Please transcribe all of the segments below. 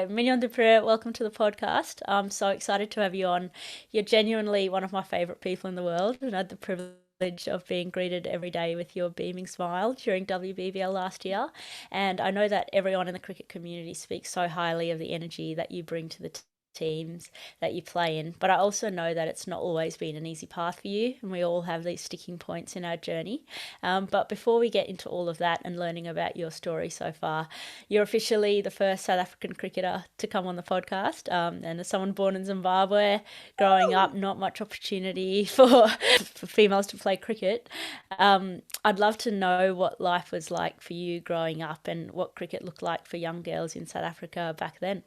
So, Mignon du Preez, welcome to the podcast. I'm so excited to have you on. You're genuinely one of my favourite people in the world, and I had the privilege of being greeted every day with your beaming smile during WBBL last year. And I know that everyone in the cricket community speaks so highly of the energy that you bring to the teams that you play in. But I also know that it's not always been an easy path for you, and we all have these sticking points in our journey. But before we get into all of that and learning about your story so far, you're officially the first South African cricketer to come on the podcast. And as someone born in Zimbabwe, growing up, not much opportunity for females to play cricket. I'd love to know what life was like for you growing up and what cricket looked like for young girls in South Africa back then.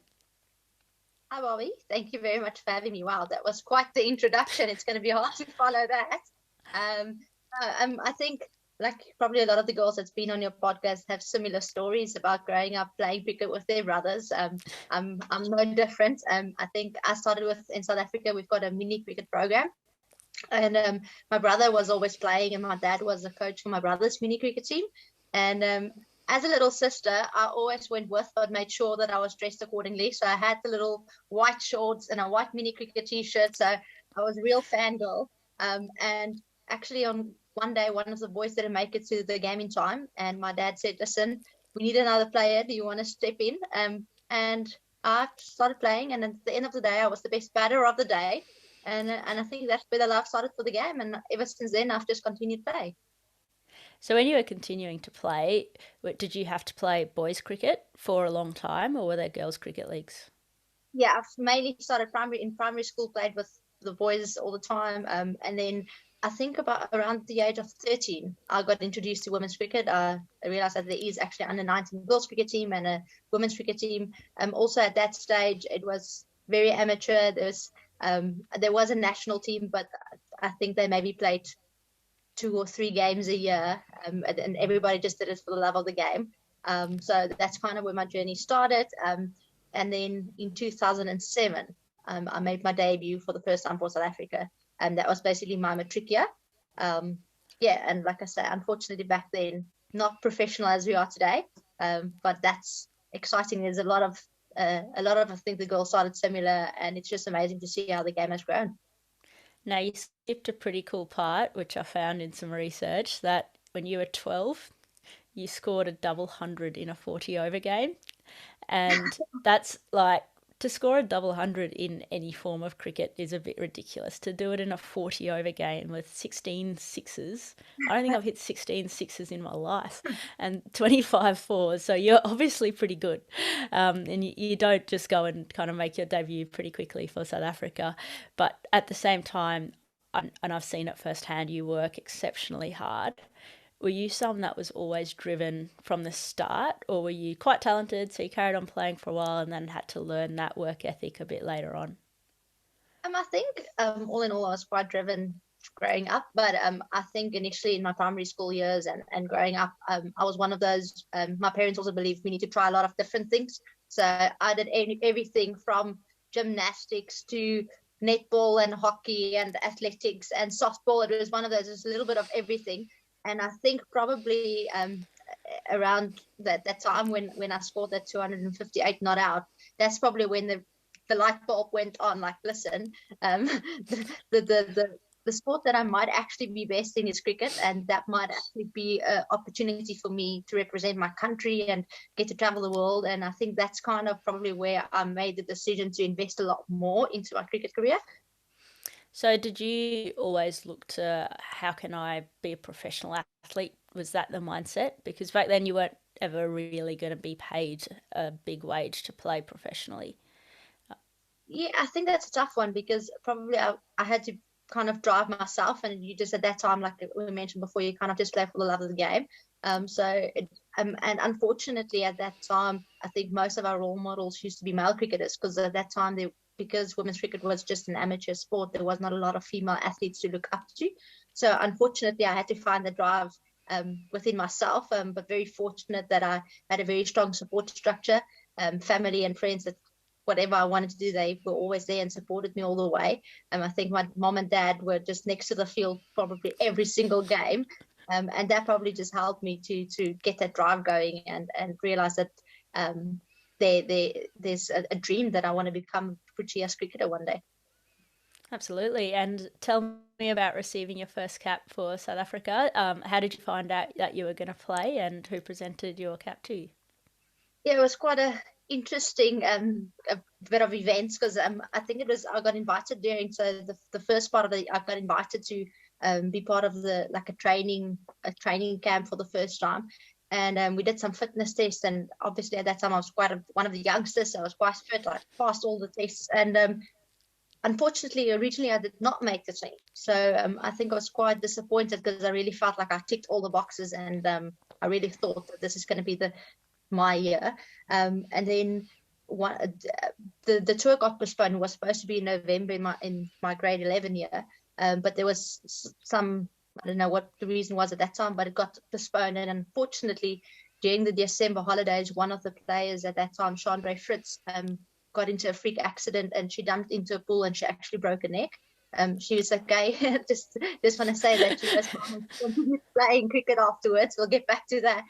Hi, Bobby. Thank you very much for having me. Wow, that was quite the introduction. It's going to be hard to follow that. I think, like probably a lot of the girls that's been on your podcast have similar stories about growing up playing cricket with their brothers. I'm no different. I think I started with in South Africa. We've got a mini cricket program, and my brother was always playing, and my dad was a coach for my brother's mini cricket team. And as a little sister, I always went with, but made sure that I was dressed accordingly. So I had the little white shorts and a white mini cricket t-shirt. So I was a real fangirl. And actually, on one day, one of the boys didn't make it to the game in time, and my dad said, "Listen, we need another player. Do you want to step in?" And I started playing, and at the end of the day, I was the best batter of the day. And I think that's where the love started for the game. And ever since then, I've just continued playing. So when you were continuing to play, did you have to play boys cricket for a long time, or were there girls cricket leagues? Yeah, I've mainly started primary school, played with the boys all the time. And then I think about around the age of 13, I got introduced to women's cricket. I realized that there is actually under 19 girls cricket team and a women's cricket team. Also at that stage, it was very amateur. There was a national team, but I think they maybe played 2 or 3 games a year, and everybody just did it for the love of the game. So that's kind of where my journey started. And then in 2007, I made my debut for the first time for South Africa, and that was basically my matric year. Yeah, and like I say, unfortunately back then, not professional as we are today, but that's exciting. There's a lot of I think the girls started similar, and it's just amazing to see how the game has grown. Now, you skipped a pretty cool part, which I found in some research, that when you were 12, you scored a double hundred in a 40 over game. And that's like, to score a double hundred in any form of cricket is a bit ridiculous. To do it in a 40 over game with 16 sixes, I don't think I've hit 16 sixes in my life, and 25 fours. So you're obviously pretty good. And you don't just go and kind of make your debut pretty quickly for South Africa. But at the same time, and I've seen it firsthand, you work exceptionally hard. Were you someone that was always driven from the start, or were you quite talented, so you carried on playing for a while and then had to learn that work ethic a bit later on? I think all in all, I was quite driven growing up, but I think initially in my primary school years and growing up, I was one of those. My parents also believed we need to try a lot of different things. So I did everything from gymnastics to netball and hockey and athletics and softball. It was one of those, it was a little bit of everything. And I think probably around that time when I scored that 258 not out, that's probably when the light bulb went on. Like, listen, the, the the the the sport that I might actually be best in is cricket, and that might actually be an opportunity for me to represent my country and get to travel the world. And I think that's kind of probably where I made the decision to invest a lot more into my cricket career. So, did you always look to how can I be a professional athlete? Was that the mindset? Because back then you weren't ever really going to be paid a big wage to play professionally. Yeah, I think that's a tough one because probably I had to kind of drive myself, and you just at that time, like we mentioned before, you kind of just play for the love of the game. And unfortunately, at that time, I think most of our role models used to be male cricketers because at that time, because women's cricket was just an amateur sport, there was not a lot of female athletes to look up to. So unfortunately, I had to find the drive within myself, but very fortunate that I had a very strong support structure, family and friends that whatever I wanted to do, they were always there and supported me all the way. I think my mom and dad were just next to the field probably every single game. And that probably just helped me to get that drive going and realize that there's a dream that I want to become a Proteas cricketer one day. Absolutely. And tell me about receiving your first cap for South Africa. How did you find out that you were going to play, and who presented your cap to you? Yeah, it was quite a interesting a bit of events, because I think I got invited during, so the first part of I got invited to be part of the like a training camp for the first time. And we did some fitness tests, and obviously at that time I was one of the youngsters, so I was quite fit. I passed all the tests, and unfortunately, originally I did not make the team. So I think I was quite disappointed, because I really felt like I ticked all the boxes, and I really thought that this is going to be my year. And then the tour got postponed. It was supposed to be in November in my grade 11 year, but there was some, I don't know what the reason was at that time, but it got postponed. And unfortunately, during the December holidays, one of the players at that time, Chandra Fritz, got into a freak accident, and she jumped into a pool and she actually broke her neck. She was okay. just want to say that she was playing cricket afterwards. We'll get back to that.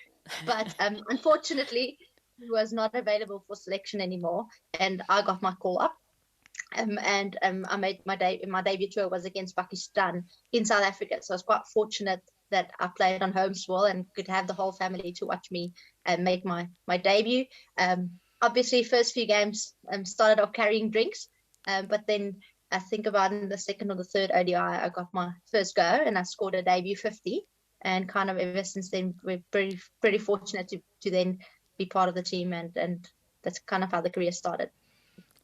But unfortunately, he was not available for selection anymore, and I got my call up. And I made my debut tour was against Pakistan in South Africa. So I was quite fortunate that I played on home soil and could have the whole family to watch me and make my debut. Obviously, first few games started off carrying drinks, but then I think about in the second or the third ODI, I got my first go and I scored a debut 50. And kind of ever since then, we're pretty fortunate to then be part of the team, and that's kind of how the career started.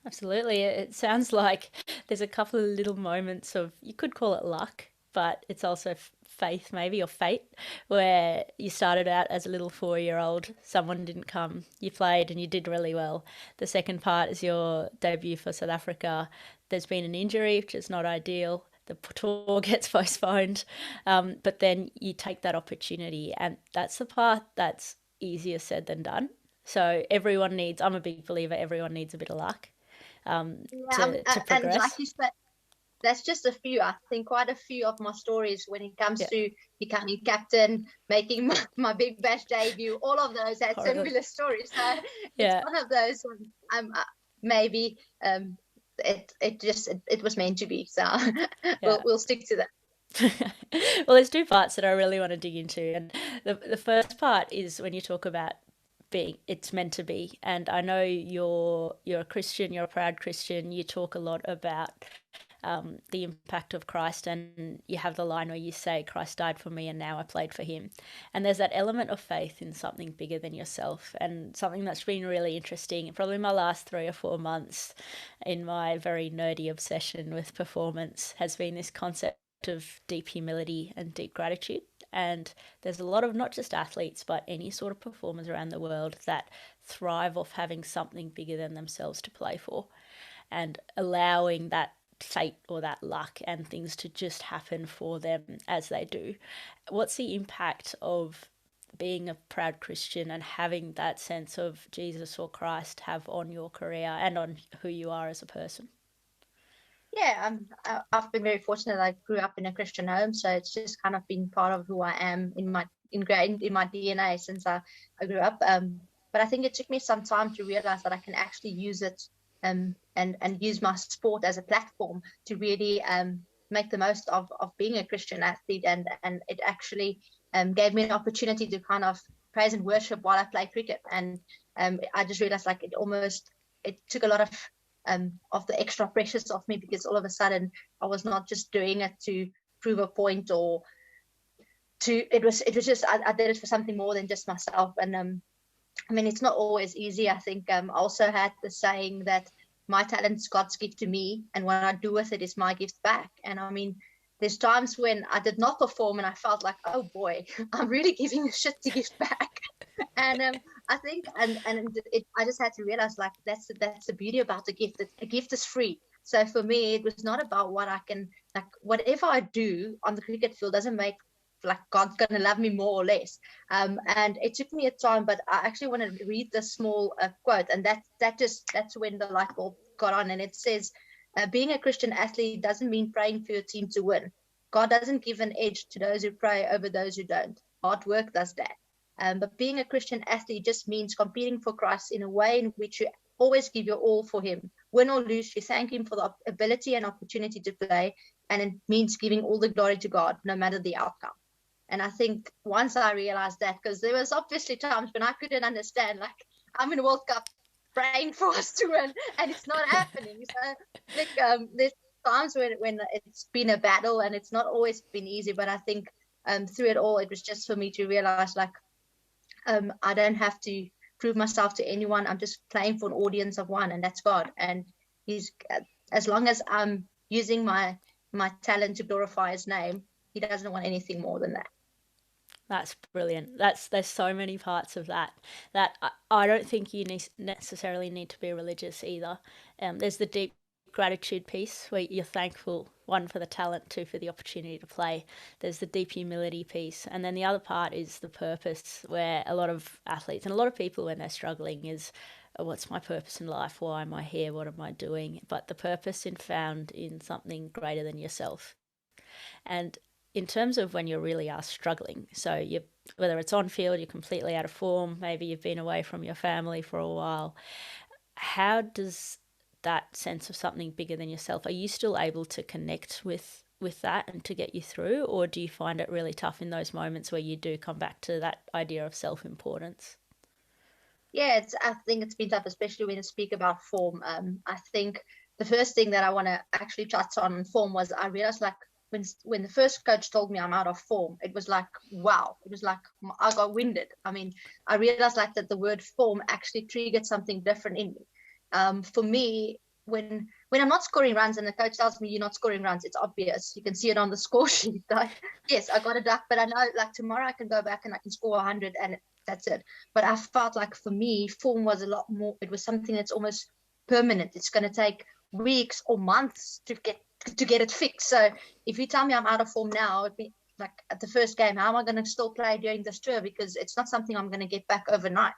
Absolutely. It sounds like there's a couple of little moments of, you could call it luck, but it's also faith maybe, or fate, where you started out as a little 4-year-old, someone didn't come, you played and you did really well. The second part is your debut for South Africa. There's been an injury, which is not ideal. The tour gets postponed, but then you take that opportunity, and that's the part that's easier said than done. So I'm a big believer, everyone needs a bit of luck to progress. And like you said, that's just a few. I think quite a few of my stories when it comes to becoming captain, making my Big Bash debut, all of those had similar stories. So it's one of those. Maybe it was meant to be. So we'll stick to that. Well, there's two parts that I really want to dig into, and the first part is when you talk about it's meant to be. And I know you're a Christian, you're a proud Christian. You talk a lot about the impact of Christ, and you have the line where you say, Christ died for me and now I played for him. And there's that element of faith in something bigger than yourself, and something that's been really interesting probably my last 3 or 4 months in my very nerdy obsession with performance has been this concept of deep humility and deep gratitude. And there's a lot of not just athletes, but any sort of performers around the world that thrive off having something bigger than themselves to play for, and allowing that fate or that luck and things to just happen for them as they do. What's the impact of being a proud Christian and having that sense of Jesus or Christ have on your career and on who you are as a person? Yeah, I've been very fortunate. I grew up in a Christian home, so it's just kind of been part of who I am, ingrained in my DNA since I grew up. But I think it took me some time to realize that I can actually use it and use my sport as a platform to really make the most of being a Christian athlete, and it actually gave me an opportunity to kind of praise and worship while I play cricket. And I just realized like it took a lot of the extra pressures off me, because all of a sudden I was not just doing it to prove a point or it was just I did it for something more than just myself. And I mean, it's not always easy. I think I also had the saying that my talent's God's gift to me, and what I do with it is my gift back. And I mean, there's times when I did not perform and I felt like, oh boy, I'm really giving a shit to give back. And I think, I just had to realize, like, that's the beauty about the gift. That a gift is free. So for me, it was not about what I can, like, whatever I do on the cricket field doesn't make like God's gonna love me more or less. And it took me a time, but I actually want to read this small quote, and that's when the light bulb got on. And it says, being a Christian athlete doesn't mean praying for your team to win. God doesn't give an edge to those who pray over those who don't. Hard work does that. But being a Christian athlete just means competing for Christ in a way in which you always give your all for him. Win or lose, you thank him for the ability and opportunity to play, and it means giving all the glory to God, no matter the outcome. And I think once I realized that, because there was obviously times when I couldn't understand, like, I'm in World Cup praying for us to win, and it's not happening. So, like, there's times when it's been a battle, and it's not always been easy. But I think through it all, it was just for me to realize, like, I don't have to prove myself to anyone. I'm just playing for an audience of one, and that's God. And he's, as long as I'm using my talent to glorify his name, he doesn't want anything more than that. That's brilliant. There's so many parts of that I don't think you necessarily need to be religious either. There's the deep gratitude piece where you're thankful, one, for the talent, two, for the opportunity to play. There's the deep humility piece, and then the other part is the purpose, where a lot of athletes and a lot of people, when they're struggling, is, what's my purpose in life? Why am I here? What am I doing? But the purpose is found in something greater than yourself. And in terms of when you really are struggling, so you, whether it's on field, you're completely out of form, maybe you've been away from your family for a while, how does that sense of something bigger than yourself, are you still able to connect with that and to get you through, or do you find it really tough in those moments where you do come back to that idea of self-importance? Yeah, I think it's been tough, especially when you speak about form. I think the first thing that I want to actually touch on form was, I realized, like, when the first coach told me I'm out of form, it was like, wow, it was like I got winded. I mean, I realized, like, that the word form actually triggered something different in me. For me, when I'm not scoring runs and the coach tells me you're not scoring runs, it's obvious. You can see it on the score sheet. Like, yes, I got a duck, but I know, like, tomorrow I can go back and I can score 100, and that's it. But I felt like, for me, form was a lot more. It was something that's almost permanent. It's going to take weeks or months to get it fixed. So if you tell me I'm out of form now, it'd be like, at the first game, how am I going to still play during this tour? Because it's not something I'm going to get back overnight.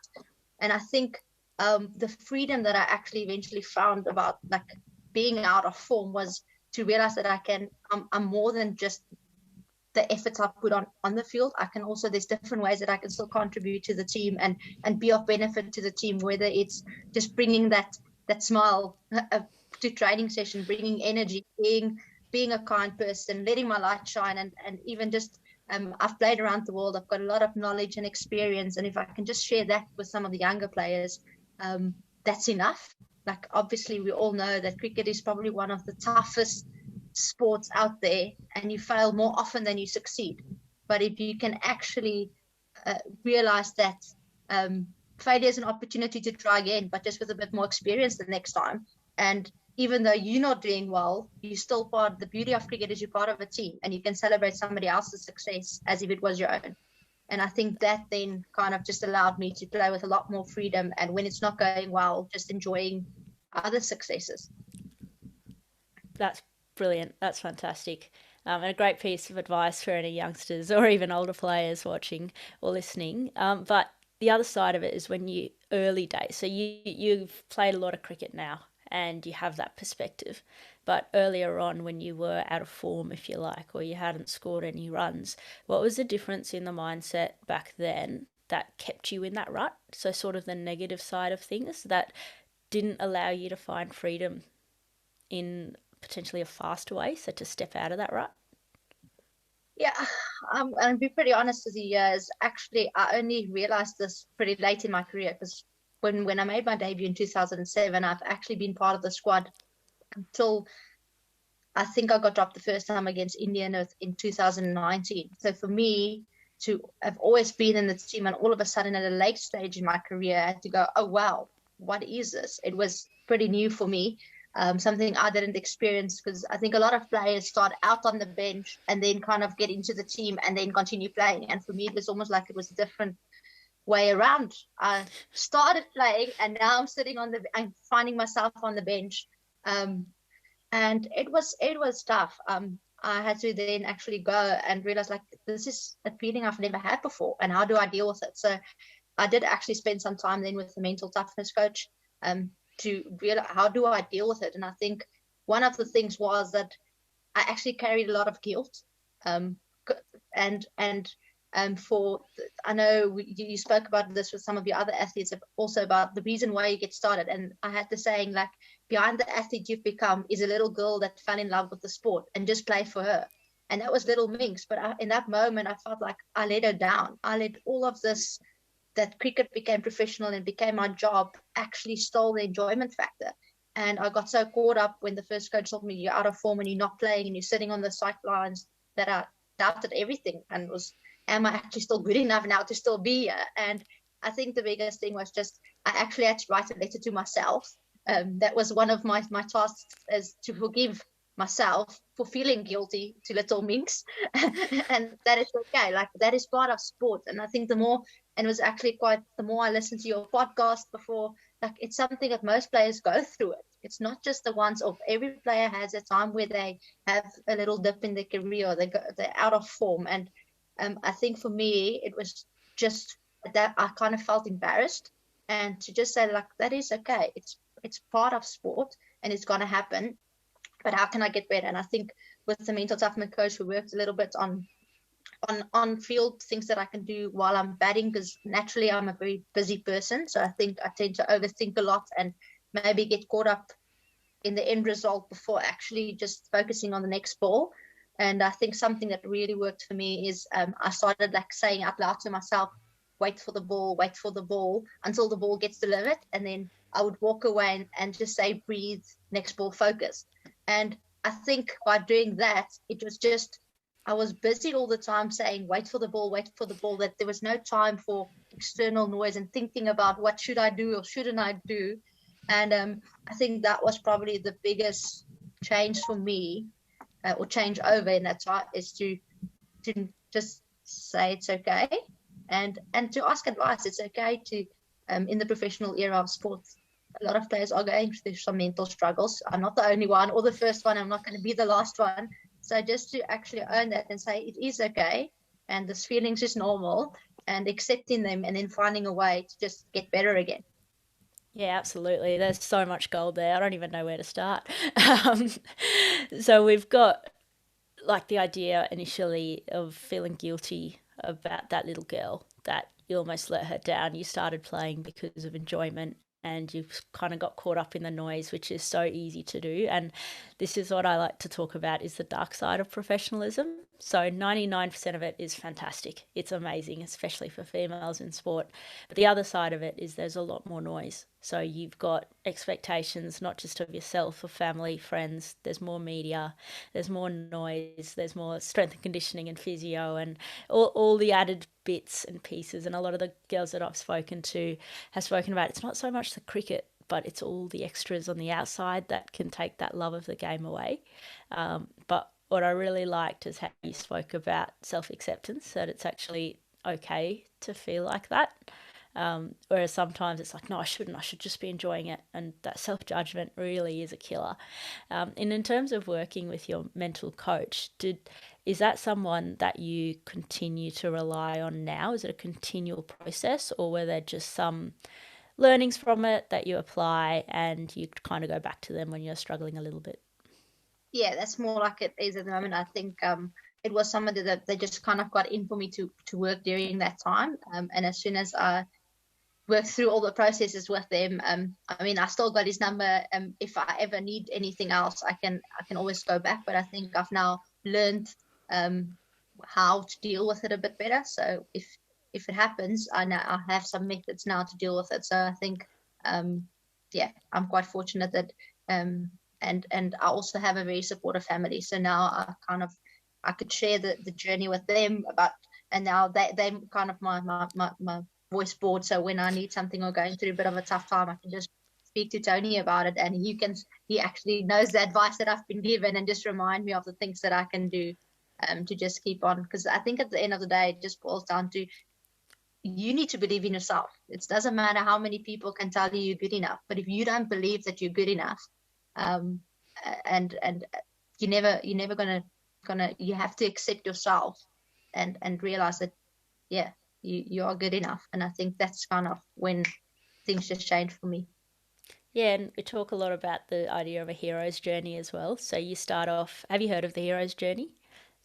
And I think the freedom that I actually eventually found about, like, being out of form was to realize that I'm more than just the efforts I put on the field. I can also, there's different ways that I can still contribute to the team and be of benefit to the team, whether it's just bringing that smile to training session, bringing energy, being a kind person, letting my light shine, and even just I've played around the world. I've got a lot of knowledge and experience, and if I can just share that with some of the younger players, that's enough. Like, obviously, we all know that cricket is probably one of the toughest sports out there, and you fail more often than you succeed. But if you can actually realize that failure is an opportunity to try again, but just with a bit more experience the next time. And even though you're not doing well, you're still part. The beauty of cricket is you're part of a team, and you can celebrate somebody else's success as if it was your own. And I think that then kind of just allowed me to play with a lot more freedom, and when it's not going well, just enjoying other successes. That's brilliant. That's fantastic. And a great piece of advice for any youngsters or even older players watching or listening. But the other side of it is when you early days. So you've played a lot of cricket now and you have that perspective. But earlier on, when you were out of form, if you like, or you hadn't scored any runs, what was the difference in the mindset back then that kept you in that rut? So sort of the negative side of things that didn't allow you to find freedom in potentially a faster way, so to step out of that rut? Yeah, I'll be pretty honest with you. Is actually, I only realized this pretty late in my career, because when I made my debut in 2007, I've actually been part of the squad until I think I got dropped the first time against India in 2019. So for me to have always been in the team, and all of a sudden at a late stage in my career, I had to go, oh wow, what is this? It was pretty new for me. Something I didn't experience, because I think a lot of players start out on the bench and then kind of get into the team and then continue playing. And for me, it was almost like it was a different way around. I started playing and now I'm finding myself on the bench. And it was tough. I had to then actually go and realize, like, this is a feeling I've never had before, and how do I deal with it? So I did actually spend some time then with the mental toughness coach, to realize, how do I deal with it? And I think one of the things was that I actually carried a lot of guilt, and for I know you spoke about this with some of your other athletes, also about the reason why you get started. And I had the saying, like, behind the athlete you've become is a little girl that fell in love with the sport and just play for her. And that was little Minx. But in that moment, I felt like I let her down. I let all of this, that cricket became professional and became my job, actually stole the enjoyment factor. And I got so caught up when the first coach told me you're out of form and you're not playing and you're sitting on the sidelines, that I doubted everything and was, am I actually still good enough now to still be here? And I think the biggest thing was just, I actually had to write a letter to myself. That was one of my tasks, is to forgive myself for feeling guilty to little Minx. And that is okay. Like, that is part of sport. And I think the more, and it was actually quite, the more I listened to your podcast before, like, it's something that most players go through it. It's not just the ones of, every player has a time where they have a little dip in their career, they're out of form. And I think for me, it was just that I kind of felt embarrassed, and to just say, like, that is okay. It's part of sport and it's going to happen. But how can I get better? And I think with the mental toughness coach, we worked a little bit on field things that I can do while I'm batting, because naturally I'm a very busy person. So I think I tend to overthink a lot and maybe get caught up in the end result before actually just focusing on the next ball. And I think something that really worked for me is I started, like, saying out loud to myself, wait for the ball until the ball gets delivered. And then I would walk away and just say, breathe, next ball, focus. And I think by doing that, it was just, I was busy all the time saying, wait for the ball, that there was no time for external noise and thinking about what should I do or shouldn't I do. And I think that was probably the biggest change for me, or change over in that time, is to just say it's okay, and to ask advice. It's okay to, in the professional era of sports, a lot of players are going through some mental struggles. I'm not the only one or the first one. I'm not going to be the last one. So just to actually own that and say it is okay, and this feelings is normal, and accepting them, and then finding a way to just get better again. Yeah, absolutely. There's so much gold there. I don't even know where to start. Um, so we've got, like, the idea initially of feeling guilty about that little girl, that you almost let her down. You started playing because of enjoyment and you've kind of got caught up in the noise, which is so easy to do. And this is what I like to talk about, is the dark side of professionalism. So 99% of it is fantastic. It's amazing, especially for females in sport. But the other side of it is there's a lot more noise. So you've got expectations, not just of yourself, of family, friends. There's more media, there's more noise, there's more strength and conditioning and physio and all the added bits and pieces. And a lot of the girls that I've spoken to have spoken about, it's not so much the cricket, but it's all the extras on the outside that can take that love of the game away. But what I really liked is how you spoke about self-acceptance, that it's actually okay to feel like that. Whereas sometimes it's like, no, I shouldn't, I should just be enjoying it. And that self-judgment really is a killer. And in terms of working with your mental coach, is that someone that you continue to rely on now? Is it a continual process, or were there just some learnings from it that you apply and you kind of go back to them when you're struggling a little bit? Yeah, that's more like it is at the moment. I think it was somebody that they just kind of got in for me to work during that time. And as soon as I worked through all the processes with them, I mean, I still got his number. If I ever need anything else, I can always go back. But I think I've now learned how to deal with it a bit better. So if it happens, I have some methods now to deal with it. So I think, yeah, I'm quite fortunate that and I also have a very supportive family. So now I could share the journey with them about, and now they kind of my voice board. So when I need something or going through a bit of a tough time, I can just speak to Tony about it, and he actually knows the advice that I've been given and just remind me of the things that I can do to just keep on. Because I think at the end of the day, it just boils down to, you need to believe in yourself. It doesn't matter how many people can tell you you're good enough, but if you don't believe that you're good enough, and you're never gonna you have to accept yourself and realize that, yeah, you are good enough. And I think that's kind of when things just change for me. Yeah, and we talk a lot about the idea of a hero's journey as well. So you start off, have you heard of the hero's journey?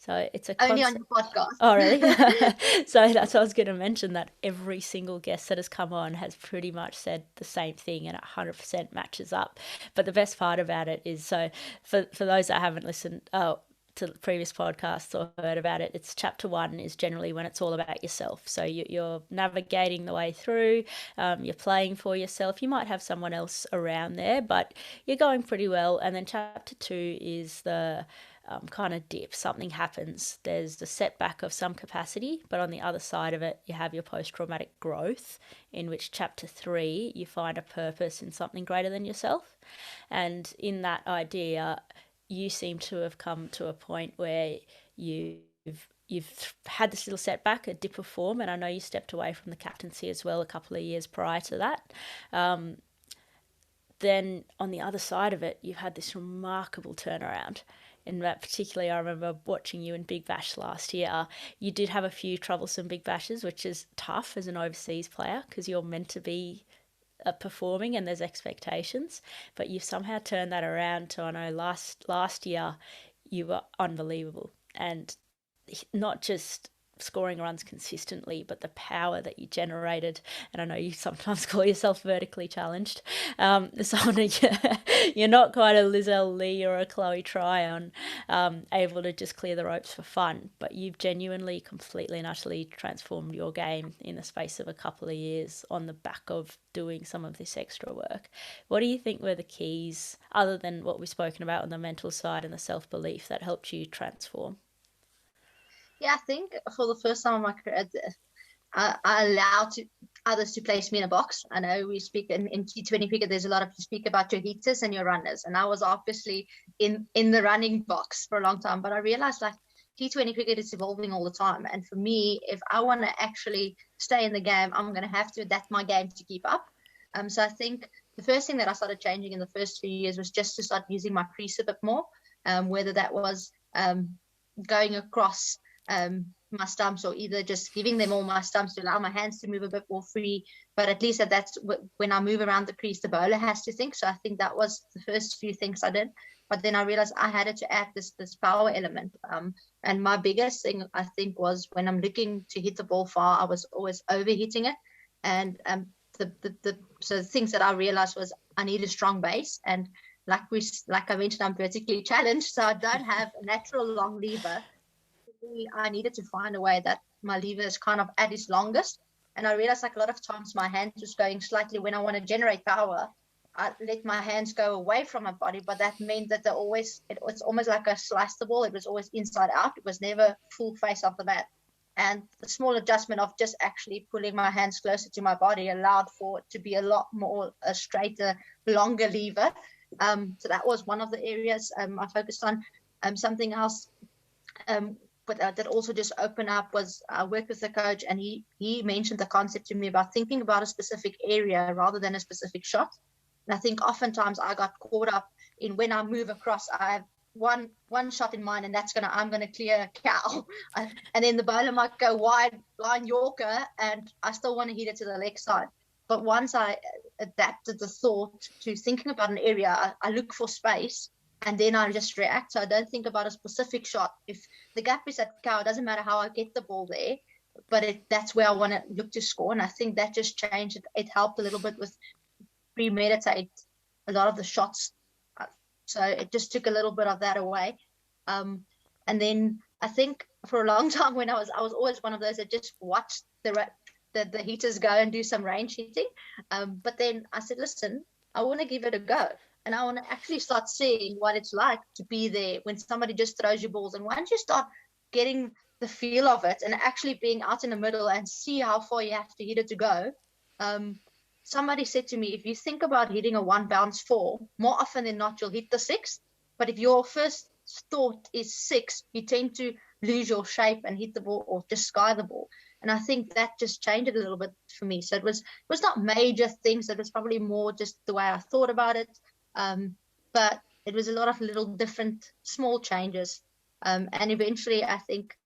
So it's a Only on concept. your podcast. Oh, really? So that's what I was going to mention, that every single guest that has come on has pretty much said the same thing, and it 100% matches up. But the best part about it is, so for those that haven't listened to the previous podcasts or heard about it, it's chapter 1 is generally when it's all about yourself. So you're navigating the way through, you're playing for yourself. You might have someone else around there, but you're going pretty well. And then chapter 2 is the kind of dip. Something happens. There's the setback of some capacity, but on the other side of it, you have your post traumatic growth, in which chapter 3, you find a purpose in something greater than yourself. And in that idea, you seem to have come to a point where you've had this little setback, a dip of form, and I know you stepped away from the captaincy as well a couple of years prior to that. Then on the other side of it, you've had this remarkable turnaround. In that, particularly, I remember watching you in Big Bash last year. You did have a few troublesome Big Bashes, which is tough as an overseas player because you're meant to be performing and there's expectations. But you've somehow turned that around to, I know last year you were unbelievable, and not just scoring runs consistently, but the power that you generated. And I know you sometimes call yourself vertically challenged. So you're not quite a Lizelle Lee or a Chloe Tryon, able to just clear the ropes for fun, but you've genuinely, completely and utterly transformed your game in the space of a couple of years on the back of doing some of this extra work. What do you think were the keys, other than what we've spoken about on the mental side and the self-belief, that helped you transform? Yeah, I think for the first time in my career, I allowed others to place me in a box. I know we speak in T20 cricket, there's a lot of you speak about your hitters and your runners, and I was obviously in the running box for a long time. But I realized, like, T20 cricket is evolving all the time, and for me, if I want to actually stay in the game, I'm going to have to adapt my game to keep up. So I think the first thing that I started changing in the first few years was just to start using my crease a bit more, whether that was going across my stumps, or either just giving them all my stumps to allow my hands to move a bit more free. But at least that's when I move around the crease, the bowler has to think. So I think that was the first few things I did. But then I realized I had to add this power element. And my biggest thing, I think, was when I'm looking to hit the ball far, I was always overhitting it. And so the things that I realized was I need a strong base. And like I mentioned, I'm vertically challenged, so I don't have a natural long lever. I needed to find a way that my lever is kind of at its longest. And I realized, like, a lot of times my hands was going slightly, when I want to generate power, I let my hands go away from my body, but that meant that it's almost like I sliced the ball. It was always inside out. It was never full face off the bat. And the small adjustment of just actually pulling my hands closer to my body allowed for it to be a lot more a straighter, longer lever. So that was one of the areas I focused on. Something else but that also just opened up was I worked with the coach, and he mentioned the concept to me about thinking about a specific area rather than a specific shot. And I think oftentimes I got caught up in, when I move across, I have one shot in mind, and that's I'm gonna clear a cow, and then the bowler might go wide, line Yorker, and I still want to hit it to the leg side. But once I adapted the thought to thinking about an area, I look for space, and then I just react. So I don't think about a specific shot. If the gap is at cow, it doesn't matter how I get the ball there, but that's where I want to look to score. And I think that just changed. It helped a little bit with premeditate a lot of the shots. So it just took a little bit of that away. And then I think for a long time, when I was always one of those that just watched the hitters go and do some range hitting. But then I said, listen, I want to give it a go. And I want to actually start seeing what it's like to be there when somebody just throws you balls. And once you start getting the feel of it and actually being out in the middle and see how far you have to hit it to go, somebody said to me, if you think about hitting a one bounce four, more often than not, you'll hit the six. But if your first thought is six, you tend to lose your shape and hit the ball or just sky the ball. And I think that just changed it a little bit for me. So it was not major things. It was probably more just the way I thought about it. But it was a lot of little different small changes. And eventually, I think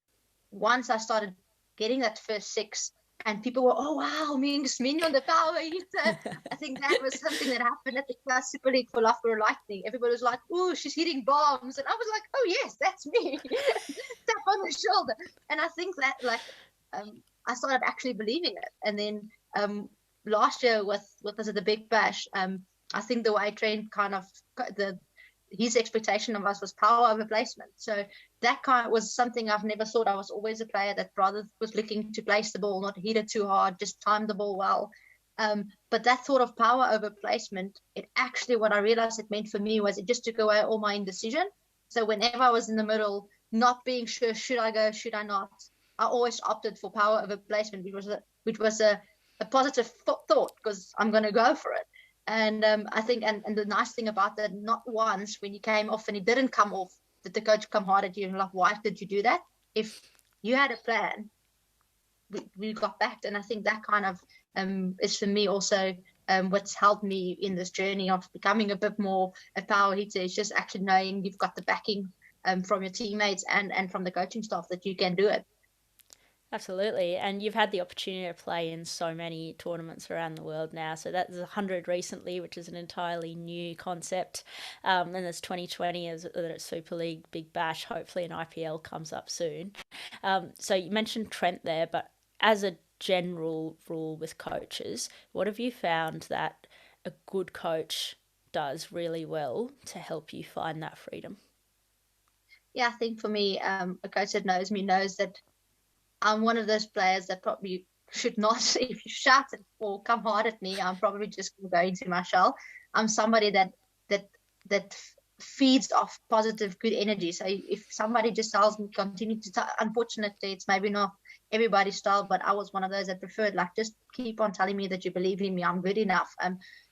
once I started getting that first six, and people were, oh wow, Mignon the power heater. I think that was something that happened at the Class Super League for Loughborough Lightning. Everybody was like, oh, she's hitting bombs, and I was like, oh yes, that's me. Tap on the shoulder. And I think that I started actually believing it. And then last year with us at the Big Bash, I think the way Trent kind of his expectation of us was power over placement. So that kind of was something I've never thought. I was always a player that rather was looking to place the ball, not hit it too hard, just time the ball well. But that thought of power over placement, it actually, what I realized it meant for me was it just took away all my indecision. So whenever I was in the middle, not being sure, should I go, should I not, I always opted for power over placement, which was a positive thought because I'm going to go for it. And I think, and the nice thing about that, not once when you came off and it didn't come off, did the coach come hard at you and like, why did you do that? If you had a plan, we got backed. And I think that kind of is for me also what's helped me in this journey of becoming a bit more a power hitter is just actually knowing you've got the backing from your teammates and from the coaching staff that you can do it. Absolutely, and you've had the opportunity to play in so many tournaments around the world now. So that's 100 recently, which is an entirely new concept. And there's 2020 as the Super League, Big Bash. Hopefully, an IPL comes up soon. So you mentioned Trent there, but as a general rule with coaches, what have you found that a good coach does really well to help you find that freedom? Yeah, I think for me, a coach that knows me knows that I'm one of those players that probably should not, if you shout or come hard at me, I'm probably just going to go into my shell. I'm somebody that feeds off positive, good energy. So if somebody just tells me continue to, unfortunately, it's maybe not everybody's style, but I was one of those that preferred like just keep on telling me that you believe in me. I'm good enough.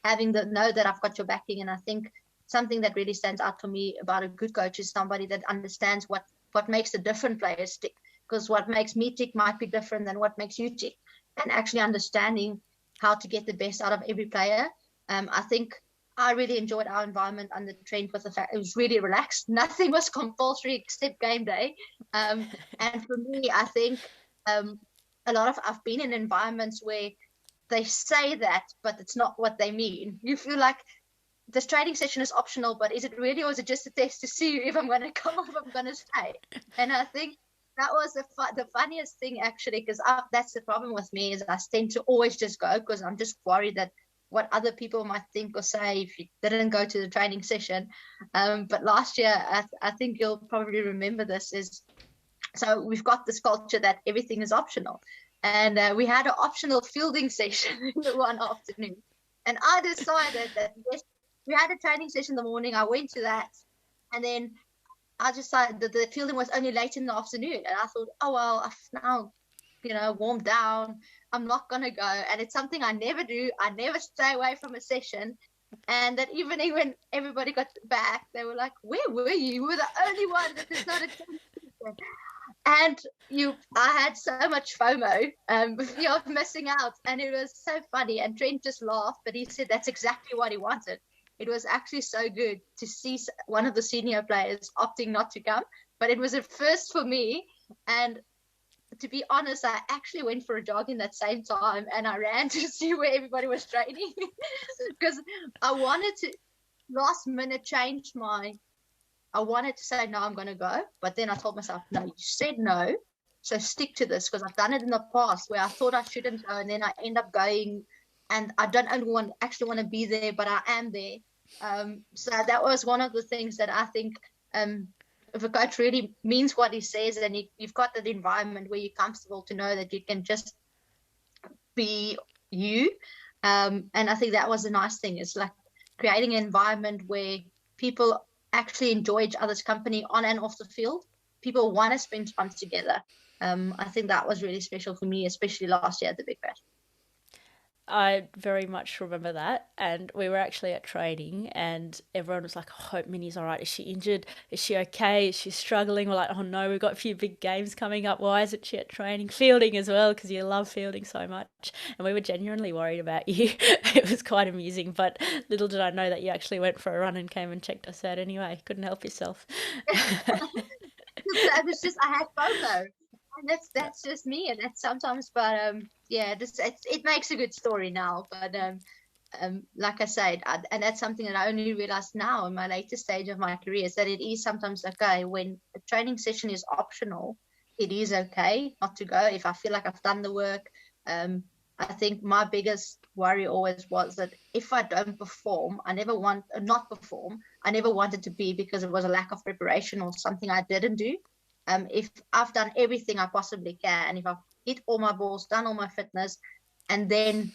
Having the know that I've got your backing, and I think something that really stands out for me about a good coach is somebody that understands what makes the different players tick. Because what makes me tick might be different than what makes you tick. And actually understanding how to get the best out of every player. I think I really enjoyed our environment under Trent with the fact it was really relaxed. Nothing was compulsory except game day. And for me, I think I've been in environments where they say that, but it's not what they mean. You feel like this training session is optional, but is it really, or is it just a test to see if I'm going to come or if I'm going to stay? And I think that was the funniest thing actually, because that's the problem with me is I tend to always just go because I'm just worried that what other people might think or say if you didn't go to the training session. But last year, I think you'll probably remember this is, so we've got this culture that everything is optional. And we had an optional fielding session in the one afternoon. And I decided that yes, we had a training session in the morning. I went to that. And then I decided that the fielding was only late in the afternoon. And I thought, oh, well, I've now, warmed down. I'm not going to go. And it's something I never do. I never stay away from a session. And that evening when everybody got back, they were like, where were you? You were the only one that did not attend. And I had so much FOMO, fear of missing out. And it was so funny. And Trent just laughed, but he said that's exactly what he wanted. It was actually so good to see one of the senior players opting not to come, but it was a first for me. And to be honest, I actually went for a jog in that same time and I ran to see where everybody was training because I wanted to last minute change I wanted to say, no, I'm going to go. But then I told myself, no, you said no. So stick to this because I've done it in the past where I thought I shouldn't go and then I end up going. And I don't actually want to be there, but I am there. So that was one of the things that I think if a coach really means what he says and you've got that environment where you're comfortable to know that you can just be you. And I think that was the nice thing. It's like creating an environment where people actually enjoy each other's company on and off the field. People want to spend time together. I think that was really special for me, especially last year at the Big Bash. I very much remember that. And we were actually at training and everyone was like, I hope Minnie's all right. Is she injured? Is she okay? Is she struggling? We're like, oh no, we've got a few big games coming up. Why isn't she at training? Fielding as well, because you love fielding so much. And we were genuinely worried about you. It was quite amusing, but little did I know that you actually went for a run and came and checked us out anyway. Couldn't help yourself. It was just, I had FOMO. And that's just me, and that's sometimes, but yeah, it makes a good story now. But like I said, and that's something that I only realized now in my later stage of my career, is that it is sometimes okay when a training session is optional. It is okay not to go if I feel like I've done the work. I think my biggest worry always was that if I don't perform, I never want not perform. I never wanted to be because it was a lack of preparation or something I didn't do. If I've done everything I possibly can, if I've hit all my balls, done all my fitness, and then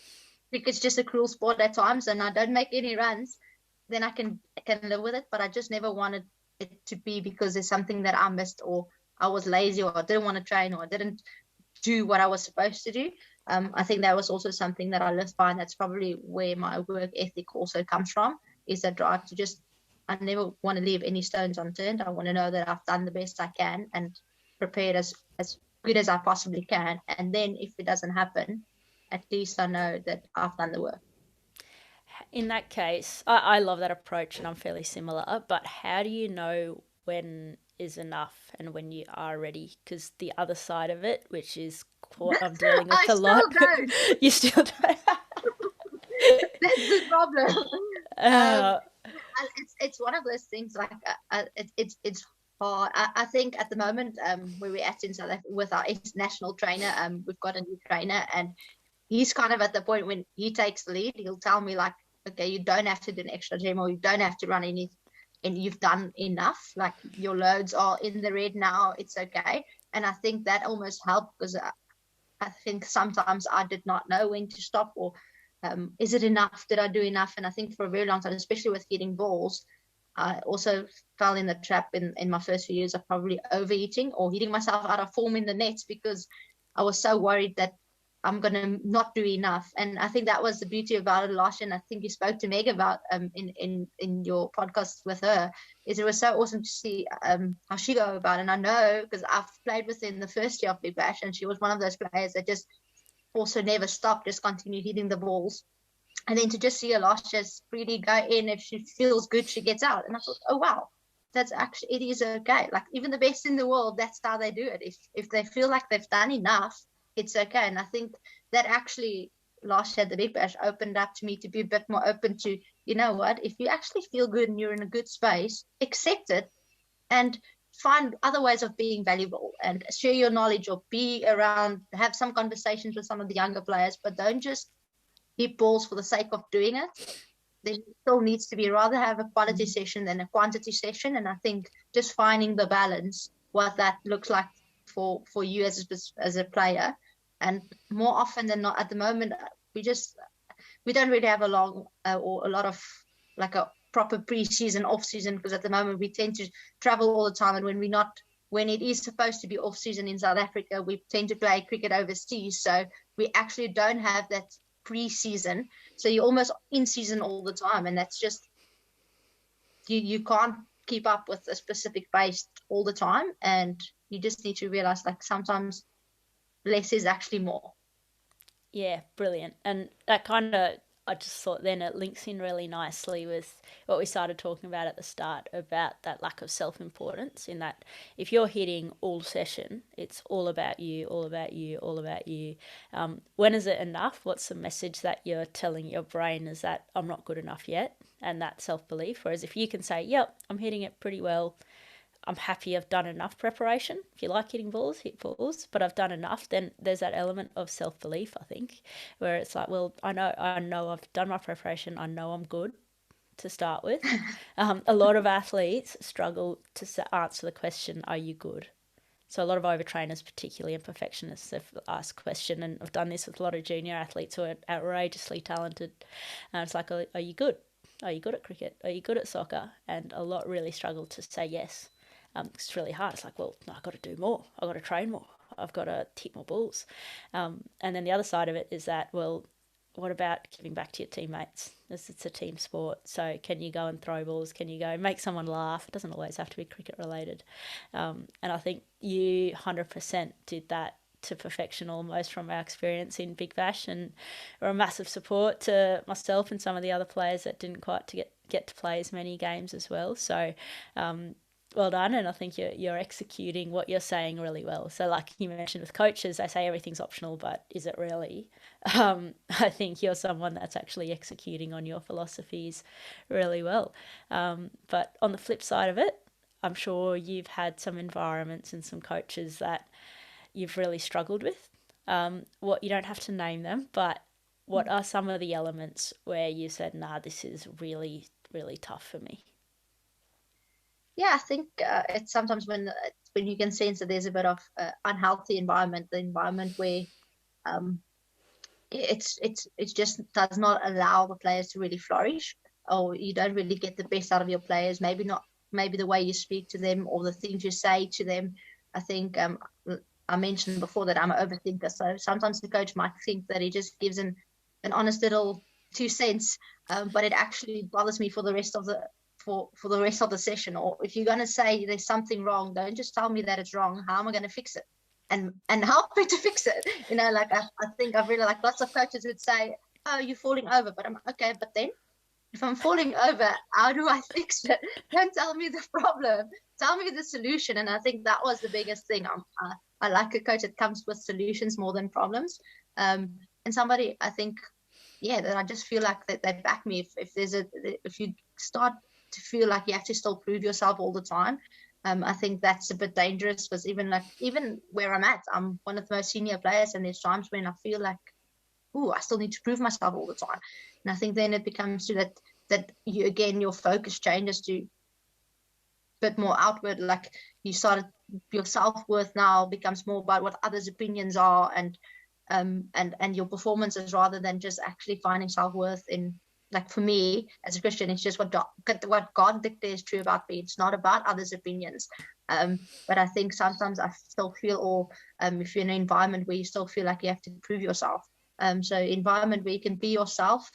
cricket's just a cruel sport at times, and I don't make any runs, then I can live with it. But I just never wanted it to be because there's something that I missed, or I was lazy, or I didn't want to train, or I didn't do what I was supposed to do. I think that was also something that I lived by, and that's probably where my work ethic also comes from, is that drive to just, I never want to leave any stones unturned. I want to know that I've done the best I can and prepared as good as I possibly can. And then if it doesn't happen, at least I know that I've done the work. In that case, I love that approach and I'm fairly similar, but how do you know when is enough and when you are ready? Because the other side of it, which is what I'm dealing with I a lot, still don't. you still don't. That's the problem. Uh, It's one of those things, like it's hard. I think at the moment where we're at in South Africa with our international trainer, we've got a new trainer, and he's kind of at the point when he takes the lead. He'll tell me like, okay, you don't have to do an extra gym, or you don't have to run any, and you've done enough. Like your loads are in the red now. It's okay. And I think that almost helped, because I think sometimes I did not know when to stop, or is it enough? Did I do enough? And I think for a very long time, especially with hitting balls, I also fell in the trap in my first few years of probably overeating or hitting myself out of form in the nets, because I was so worried that I'm going to not do enough. And I think that was the beauty about it last year. And I think you spoke to Meg about in your podcast with her, is it was so awesome to see how she go about it. And I know, because I've played with her in the first year of Big Bash, and she was one of those players that just also never stopped, just continued hitting the balls. And then to just see her last just really go in, if she feels good, she gets out. And I thought, oh wow, that's actually, it is okay. Like even the best in the world, that's how they do it. If they feel like they've done enough, it's okay. And I think that actually last year the Big Bash opened up to me to be a bit more open to, you know what, if you actually feel good and you're in a good space, accept it and find other ways of being valuable and share your knowledge, or be around, have some conversations with some of the younger players, but don't just hit balls for the sake of doing it. There still needs to be, rather have a quality session than a quantity session. And I think just finding the balance, what that looks like for you as a player. And more often than not, at the moment, we don't really have a long or a lot of like a proper pre-season, off-season, because at the moment we tend to travel all the time, and when it is supposed to be off-season in South Africa, we tend to play cricket overseas, so we actually don't have that pre-season, so you're almost in season all the time, and that's just you can't keep up with a specific pace all the time, and you just need to realize like sometimes less is actually more. Yeah, brilliant. And that kind of, I just thought then it links in really nicely with what we started talking about at the start about that lack of self importance. In that, if you're hitting all session, it's all about you, all about you, all about you. When is it enough? What's the message that you're telling your brain? Is that I'm not good enough yet? And that self belief. Whereas if you can say, yep, I'm hitting it pretty well, I'm happy I've done enough preparation. If you like hitting balls, hit balls, but I've done enough, then there's that element of self belief, I think, where it's like, well, I know I've done my preparation, I know I'm good to start with. A lot of athletes struggle to answer the question, are you good? So a lot of overtrainers, particularly, and perfectionists, have asked the question, and I've done this with a lot of junior athletes who are outrageously talented. And it's like, are you good? Are you good at cricket? Are you good at soccer? And a lot really struggle to say yes. It's really hard. It's like, well, no, I've got to do more. I've got to train more. I've got to tip more balls. And then the other side of it is that, well, what about giving back to your teammates? It's a team sport. So can you go and throw balls? Can you go make someone laugh? It doesn't always have to be cricket related. And I think you 100% did that to perfection almost from our experience in Big Bash, and were a massive support to myself and some of the other players that didn't quite to get to play as many games as well. So well done, and I think you're executing what you're saying really well. So, like you mentioned with coaches, they say everything's optional, but is it really? I think you're someone that's actually executing on your philosophies really well. But on the flip side of it, I'm sure you've had some environments and some coaches that you've really struggled with. What, you don't have to name them, but what are some of the elements where you said, "Nah, this is really, really tough for me"? Yeah, I think it's sometimes when you can sense that there's a bit of unhealthy environment, the environment where um, it just does not allow the players to really flourish, or you don't really get the best out of your players. Maybe the way you speak to them or the things you say to them. I think I mentioned before that I'm an overthinker, so sometimes the coach might think that he just gives an honest little 2 cents, but it actually bothers me for the rest of the session. Or if you're going to say there's something wrong, don't just tell me that it's wrong. How am I going to fix it? And help me to fix it. Like I think I've really, like, lots of coaches would say, "Oh, you're falling over," but I'm okay. But then, if I'm falling over, how do I fix it? Don't tell me the problem. Tell me the solution. And I think that was the biggest thing. I like a coach that comes with solutions more than problems. And somebody, I think, yeah, that I just feel like that they back me. If you start to feel like you have to still prove yourself all the time, I think that's a bit dangerous. Because even where I'm at, I'm one of the most senior players, and there's times when I feel like, oh, I still need to prove myself all the time. And I think then it becomes to that you, again, your focus changes to a bit more outward. Like your self-worth now becomes more about what others' opinions are, and your performances, rather than just actually finding self-worth in, like, for me as a Christian, it's just what God declares true about me. It's not about others' opinions. But I think sometimes I still feel, or if you're in an environment where you still feel like you have to prove yourself, so environment where you can be yourself.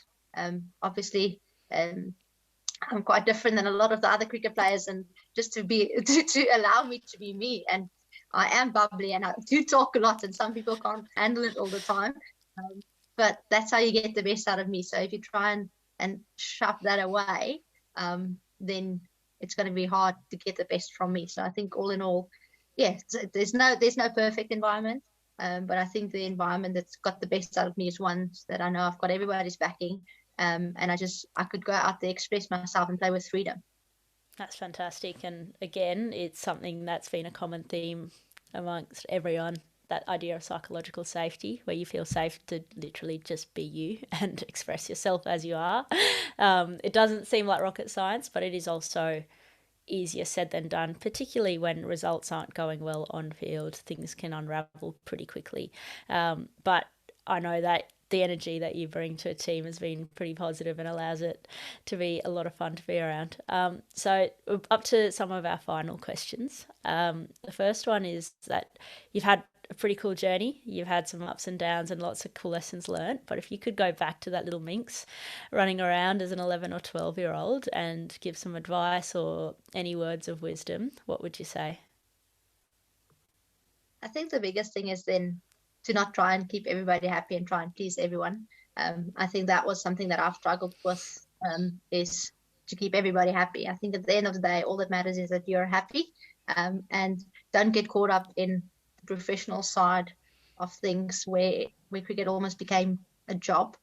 Obviously, I'm quite different than a lot of the other cricket players, and just to allow me to be me. And I am bubbly and I do talk a lot, and some people can't handle it all the time. But that's how you get the best out of me. So if you try and shove that away, then it's going to be hard to get the best from me. So I think all in all, yeah, there's no perfect environment. But I think the environment that's got the best out of me is one that I know I've got everybody's backing. And I could go out there, express myself, and play with freedom. That's fantastic. And again, it's something that's been a common theme amongst everyone, that idea of psychological safety, where you feel safe to literally just be you and express yourself as you are. It doesn't seem like rocket science, but it is also easier said than done, particularly when results aren't going well on field. Things can unravel pretty quickly. But I know that the energy that you bring to a team has been pretty positive and allows it to be a lot of fun to be around. So up to some of our final questions. The first one is that you've had a pretty cool journey. You've had some ups and downs and lots of cool lessons learned. But if you could go back to that little minx running around as an 11 or 12-year-old and give some advice or any words of wisdom, what would you say? I think the biggest thing is then to not try and keep everybody happy and try and please everyone. I think that was something that I've struggled with, is to keep everybody happy. I think at the end of the day, all that matters is that you're happy, and don't get caught up in the professional side of things where cricket almost became a job.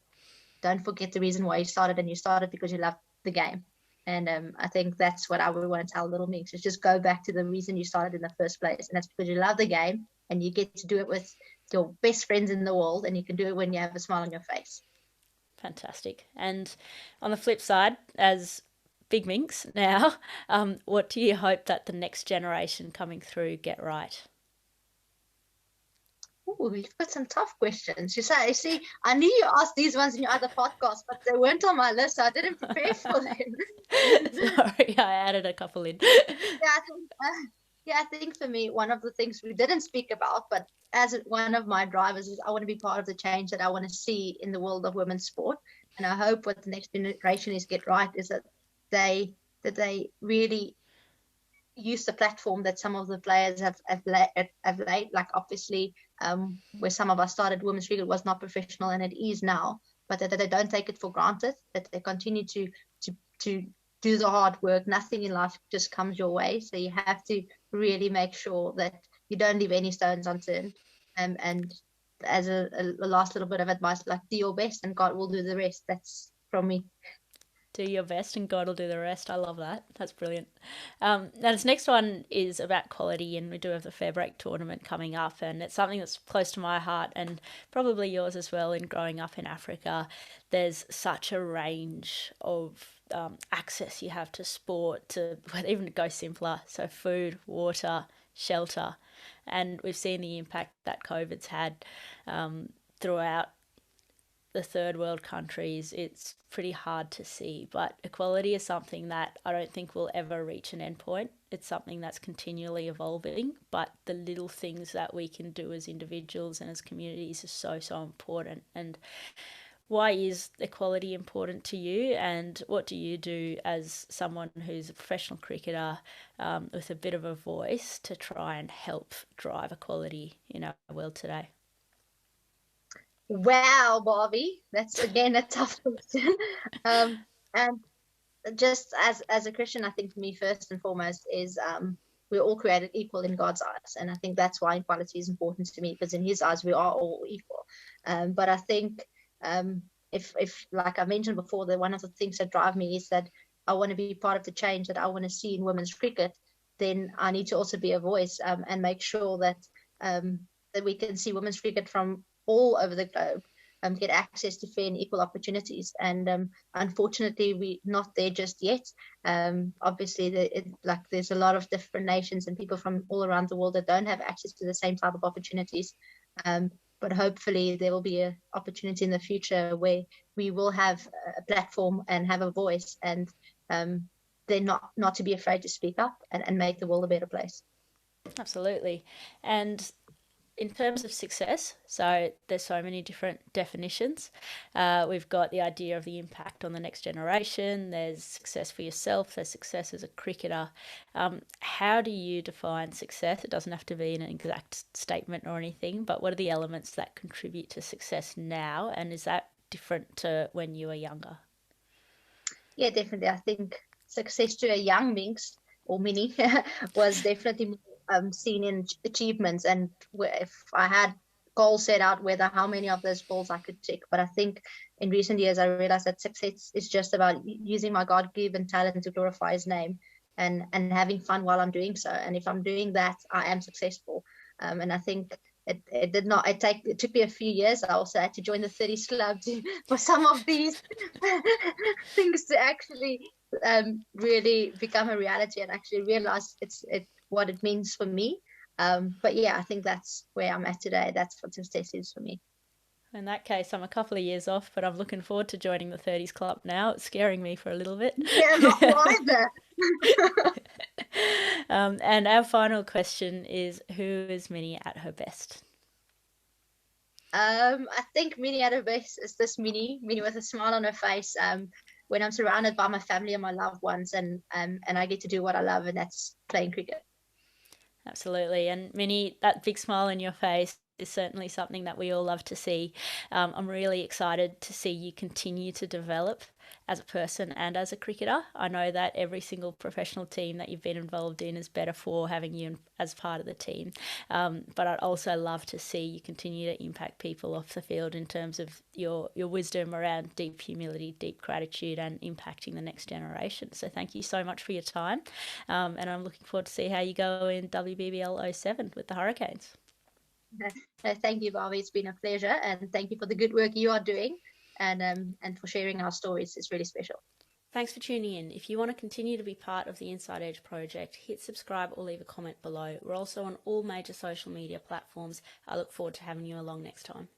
Don't forget the reason why you started, and you started because you loved the game. And I think that's what I would want to tell little Mix, is just go back to the reason you started in the first place. And that's because you love the game, and you get to do it with your best friends in the world, and you can do it when you have a smile on your face. Fantastic. And on the flip side, as Big Minx now, what do you hope that the next generation coming through get right? Oh, you've got some tough questions. You see, I knew you asked these ones in your other podcast, but they weren't on my list, so I didn't prepare for them. Sorry, I added a couple in. I think for me, one of the things we didn't speak about, but as one of my drivers, is I want to be part of the change that I want to see in the world of women's sport. And I hope what the next generation is get right is that they really use the platform that some of the players have laid. Like, obviously, where some of us started, women's cricket was not professional, and it is now. But that they don't take it for granted. That they continue to do the hard work. Nothing in life just comes your way. So you have to really make sure that you don't leave any stones unturned. And as a last little bit of advice, like do your best and God will do the rest. That's from me. Do your best and God will do the rest. I love that. That's brilliant. Now, this next one is about quality, and we do have the Fair Break tournament coming up, and it's something that's close to my heart and probably yours as well. In growing up in Africa, there's such a range of access you have to sport, to even to go simpler. So, food, water, shelter. And we've seen the impact that COVID's had throughout the third world countries. It's pretty hard to see, but equality is something that I don't think will ever reach an endpoint. It's something that's continually evolving, but the little things that we can do as individuals and as communities is so important. And why is equality important to you, and what do you do as someone who's a professional cricketer with a bit of a voice to try and help drive equality in our world today? Wow, Bobby, that's again a tough question. And just as a Christian, I think for me, first and foremost, is we're all created equal in God's eyes, and I think that's why equality is important to me, because in His eyes we are all equal. But I think if like I mentioned before, that one of the things that drive me is that I want to be part of the change that I want to see in women's cricket. Then I need to also be a voice and make sure that that we can see women's cricket from all over the globe get access to fair and equal opportunities. And unfortunately, we're not there just yet. Obviously, there's a lot of different nations and people from all around the world that don't have access to the same type of opportunities. But hopefully, there will be an opportunity in the future where we will have a platform and have a voice, and then not to be afraid to speak up and make the world a better place. Absolutely. And in terms of success, so there's so many different definitions. We've got the idea of the impact on the next generation. There's success for yourself. There's success as a cricketer. How do you define success? It doesn't have to be in an exact statement or anything, but what are the elements that contribute to success now? And is that different to when you were younger? Yeah, definitely. I think success to a young Minx or Minnie was definitely seen in achievements, and if I had goals set out, whether how many of those goals I could tick. But I think in recent years I realized that success is just about using my God-given talent to glorify His name and having fun while I'm doing so. And if I'm doing that, I am successful. And I think it did not. It took me a few years. I also had to join the 30s club for some of these things to actually really become a reality and actually realize what it means for me. But yeah, I think that's where I'm at today. That's what success is for me. In that case, I'm a couple of years off, but I'm looking forward to joining the 30s club now. It's scaring me for a little bit. Yeah, not either. And our final question is, who is Minnie at her best? I think Minnie at her best is this Minnie with a smile on her face. When I'm surrounded by my family and my loved ones, and I get to do what I love, and that's playing cricket. Absolutely. And Minnie, that big smile on your face is certainly something that we all love to see. I'm really excited to see you continue to develop as a person and as a cricketer. I know that every single professional team that you've been involved in is better for having you as part of the team. But I'd also love to see you continue to impact people off the field in terms of your wisdom around deep humility, deep gratitude, and impacting the next generation. So thank you so much for your time. And I'm looking forward to see how you go in WBBL 07 with the Hurricanes. Thank you, Bobby. It's been a pleasure, and thank you for the good work you are doing, and for sharing our stories. It's really special. Thanks for tuning in. If you want to continue to be part of the Inside Edge project, hit subscribe or leave a comment below. We're also on all major social media platforms. I look forward to having you along next time.